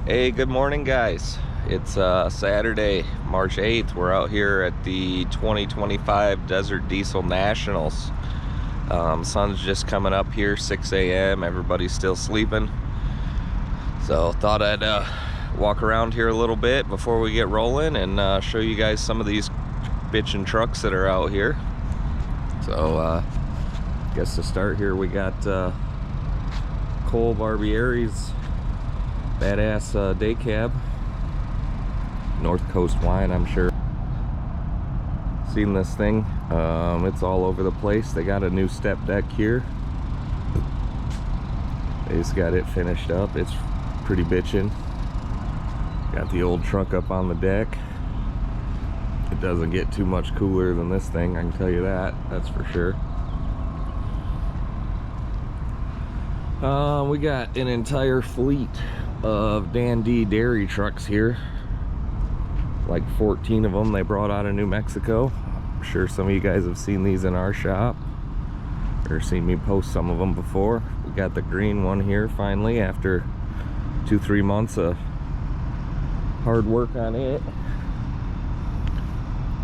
Hey, good morning, guys. It's Saturday, March 8th. We're out here at the 2025 Desert Diesel Nationals. Sun's just coming up here, 6 a.m. Everybody's still sleeping. So thought I'd walk around here a little bit before we get rolling and show you guys some of these bitchin' trucks that are out here. So guess to start here, we got Cole Barbieri's badass day cab, North Coast wine. I'm sure seen this thing. It's all over the place. They got a new step deck here. They just got it finished up. It's pretty bitchin'. Got the old truck up on the deck. It doesn't get too much cooler than this thing, I can tell you that. That's for sure. We got an entire fleet of Dan D dairy trucks here, like 14 of them they brought out of New Mexico. I'm sure some of you guys have seen these in our shop or seen me post some of them before. We got the green one here finally after 2-3 months of hard work on it.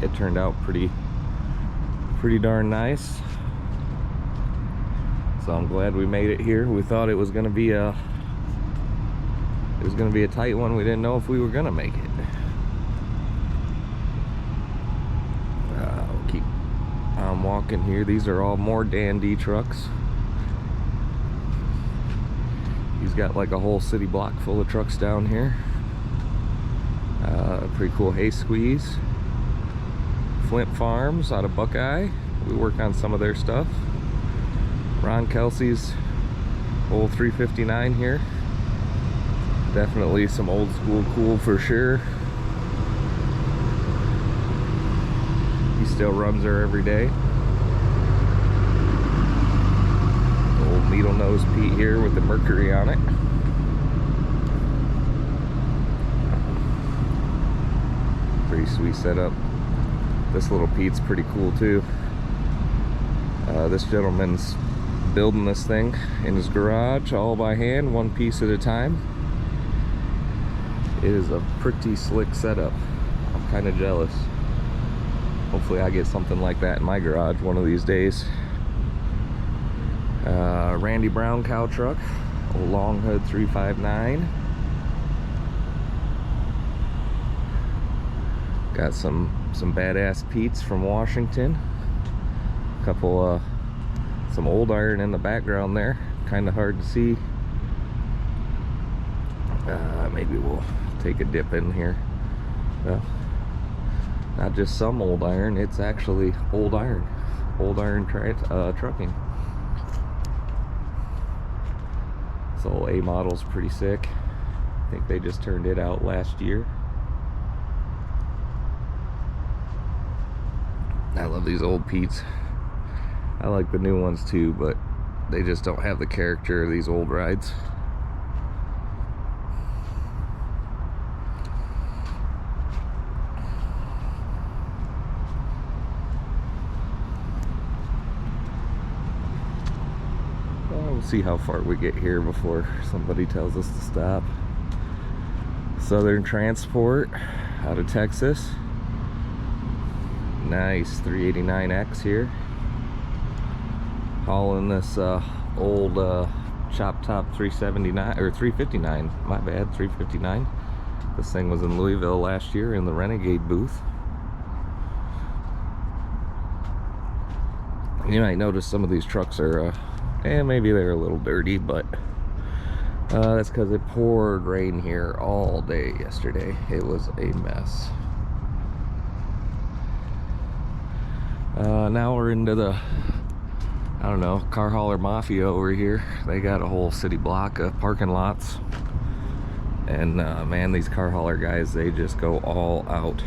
It turned out pretty darn nice, so I'm glad we made it here. We thought it was going to be a tight one. We didn't know if we were gonna make it. We'll keep on walking here. These are all more Dan D trucks. He's got like a whole city block full of trucks down here. Pretty cool hay squeeze. Flint Farms out of Buckeye. We work on some of their stuff. Ron Kelsey's old 359 here. Definitely some old school cool for sure. He still runs her every day. Old needle nose Pete here with the Mercury on it. Pretty sweet setup. This little Pete's pretty cool too. This gentleman's building this thing in his garage all by hand, one piece at a time. It is a pretty slick setup. I'm kind of jealous. Hopefully I get something like that in my garage one of these days. Randy Brown cow truck, a long hood 359. Got some badass Pete's from Washington. A couple some old iron in the background there, kind of hard to see. Maybe we'll take a dip in here. Well, not just some old iron, it's actually old iron trucking. This old A model's pretty sick. I think they just turned it out last year. I love these old Pete's. I like the new ones too, but they just don't have the character of these old rides. We'll see how far we get here before somebody tells us to stop. Southern Transport out of Texas. Nice 389X here. Hauling this old chop top 379 or 359. My bad, 359. This thing was in Louisville last year in the Renegade booth. You might notice some of these trucks are maybe they're a little dirty, but that's because it poured rain here all day yesterday. It was a mess. Now we're into the, I don't know, car hauler mafia over here. They got a whole city block of parking lots, and man, these car hauler guys, they just go all out.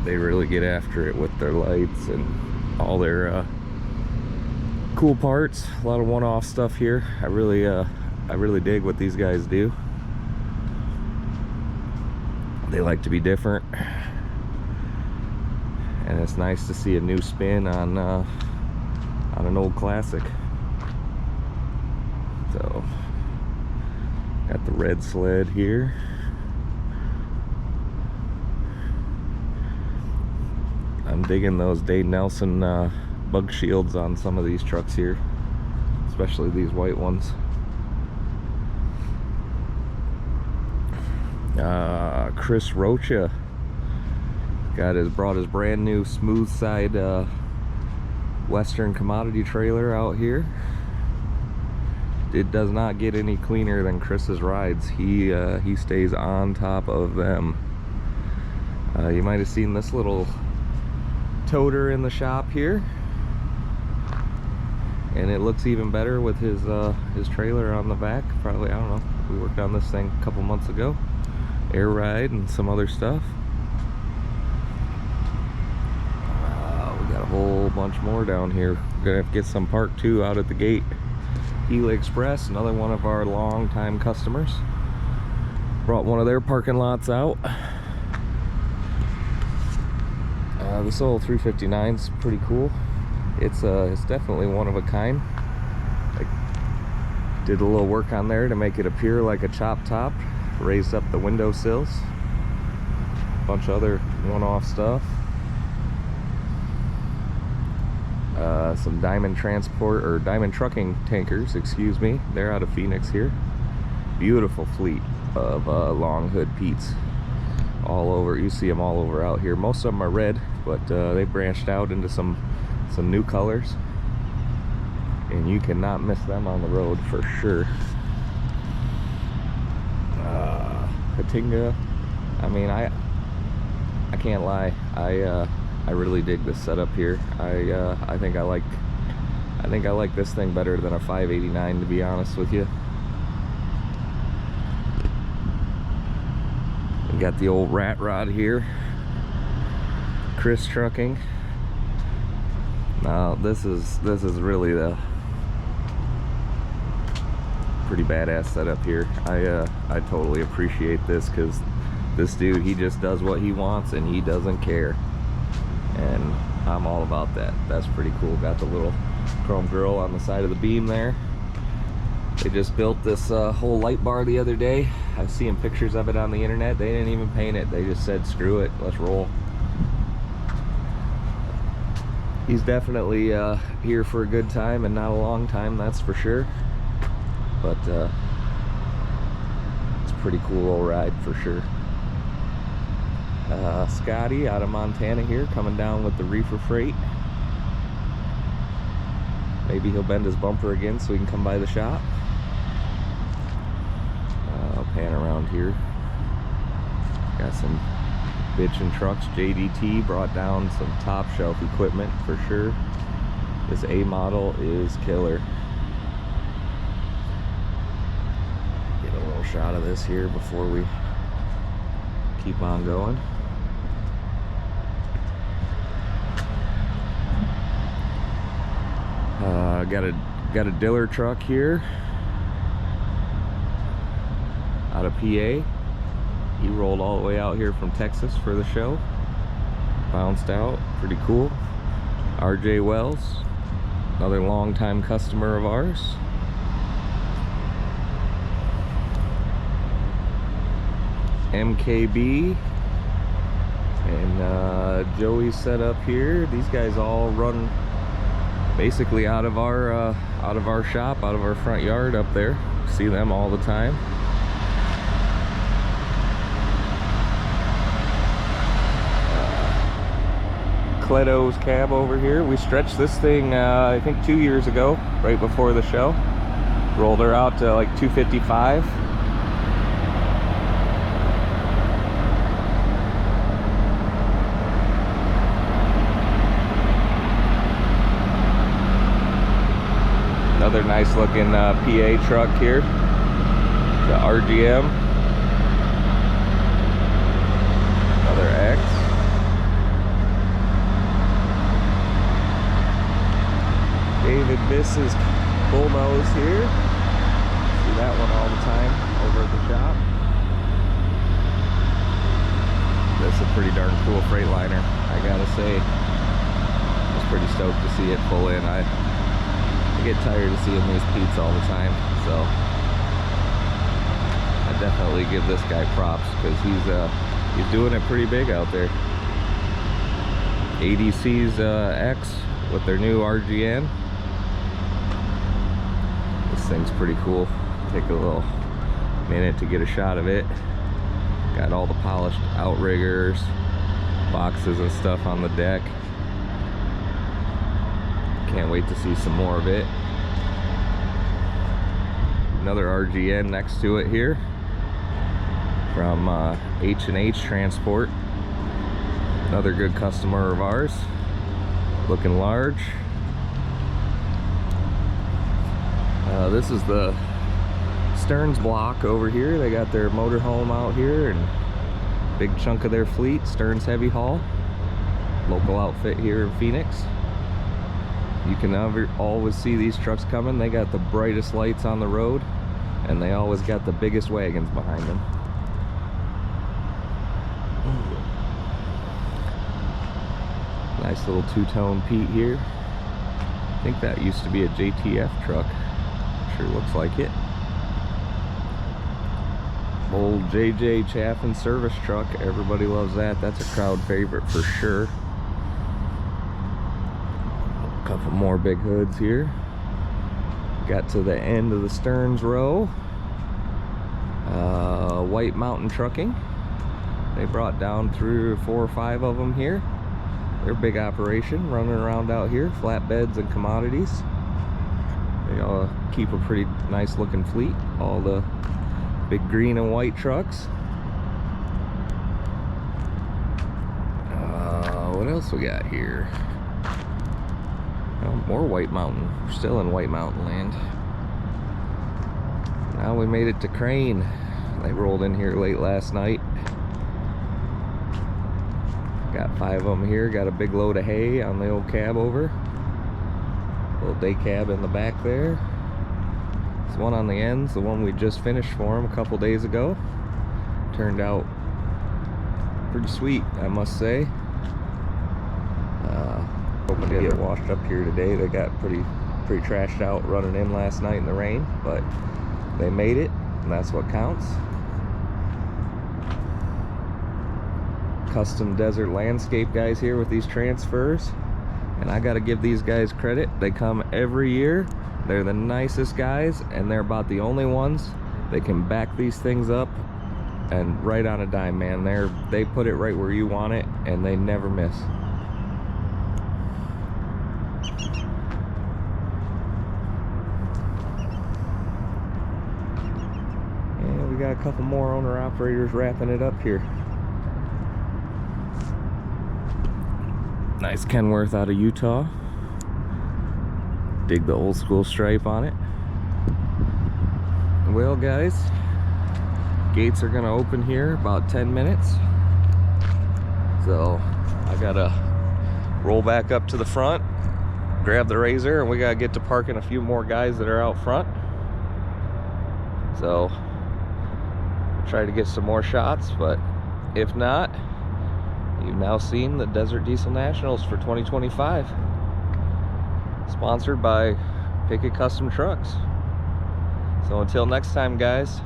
They really get after it with their lights and all their cool parts. A lot of one-off stuff here. I really dig what these guys do. They like to be different, and it's nice to see a new spin on an old classic. So Got the red sled here. I'm digging those Dave Nelson bug shields on some of these trucks here, especially these white ones. Chris Rocha brought his brand new smooth side Western commodity trailer out here. It does not get any cleaner than Chris's rides. He stays on top of them. You might have seen this little toter in the shop here, and it looks even better with his trailer on the back. Probably, I don't know, we worked on this thing a couple months ago. Air ride and some other stuff. We got a whole bunch more down here. We're gonna have to get some parked too out at the gate. Gila Express, another one of our long-time customers, brought one of their parking lots out. This old 359 is pretty cool. It's definitely one of a kind. I did a little work on there to make it appear like a chop top. Raised up the window sills. Bunch of other one-off stuff. Some Diamond Transport or Diamond Trucking tankers, excuse me. They're out of Phoenix here. Beautiful fleet of long hood Pete's all over. You see them all over out here. Most of them are red, but they branched out into some new colors, and you cannot miss them on the road for sure. Katinga, I mean, I can't lie. I really dig this setup here. I think I like this thing better than a 589, to be honest with you. We got the old rat rod here. Chris Trucking. Now this is really the pretty badass setup here. I totally appreciate this, because this dude, he just does what he wants and he doesn't care, and I'm all about that. That's pretty cool. Got the little chrome grill on the side of the beam there. They just built this whole light bar the other day. I've seen pictures of it on the internet. They didn't even paint it. They just said, screw it, let's roll. He's definitely here for a good time and not a long time, that's for sure. But it's a pretty cool old ride for sure. Scotty out of Montana here, coming down with the reefer freight. Maybe he'll bend his bumper again so he can come by the shop. I'll pan around here. Got some bitchin' trucks. JDT brought down some top shelf equipment for sure. This A model is killer. Get a little shot of this here before we keep on going. Got a Diller truck here out of PA. He rolled all the way out here from Texas for the show. Bounced out, pretty cool. RJ Wells, another longtime customer of ours. MKB and Joey's set up here. These guys all run basically out of our shop, out of our front yard up there. See them all the time. Cleto's cab over here. We stretched this thing I think 2 years ago, right before the show. Rolled her out to like 255. Another nice looking PA truck here, the RGM. Another X. David Biss's bullnose here. See that one all the time over at the shop. That's a pretty darn cool Freightliner, I gotta say. I was pretty stoked to see it pull in. I get tired of seeing these Pete's all the time, so Definitely give this guy props because he's doing it pretty big out there. ADC's X with their new RGN. This thing's pretty cool. Take a little minute to get a shot of it. Got all the polished outriggers, boxes and stuff on the deck. Can't wait to see some more of it. Another RGN next to it here from H&H Transport. Another good customer of ours. Looking large. This is the Stearns block over here. They got their motorhome out here and big chunk of their fleet. Stearns Heavy Haul, local outfit here in Phoenix. You can always see these trucks coming. They got the brightest lights on the road, and they always got the biggest wagons behind them. Nice little two-tone Pete here. I think that used to be a JTF truck. Sure looks like it. Old JJ Chaffin service truck. Everybody loves that. That's a crowd favorite for sure. A couple more big hoods here. Got to the end of the Stearns row. White Mountain Trucking. They brought down 3 or 4 or 5 of them here. They're a big operation running around out here, flatbeds and commodities. They all keep a pretty nice looking fleet. All the big green and white trucks. What else we got here? Oh, more White Mountain. We're still in White Mountain land. Now we made it to Crane. They rolled in here late last night. Got 5 of them here. Got a big load of hay on the old cab over. Little day cab in the back there. This one on the ends, the one we just finished for them a couple days ago. Turned out pretty sweet, I must say. Hoping to get washed up here today. They got pretty trashed out running in last night in the rain, but they made it, and that's what counts. Custom desert landscape guys here with these transfers, and I gotta give these guys credit. They come every year. They're the nicest guys, and they're about the only ones that can back these things up and right on a dime, man. They put it right where you want it, and they never miss. And we got a couple more owner operators wrapping it up here. Nice Kenworth out of Utah. Dig the old school stripe on it. Well guys, gates are gonna open here about 10 minutes. So I gotta roll back up to the front, grab the razor, and we gotta get to parking a few more guys that are out front. So try to get some more shots, but if not, you've now seen the Desert Diesel Nationals for 2025. Sponsored by Pickett Custom Trucks. So until next time guys,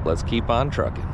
let's keep on trucking.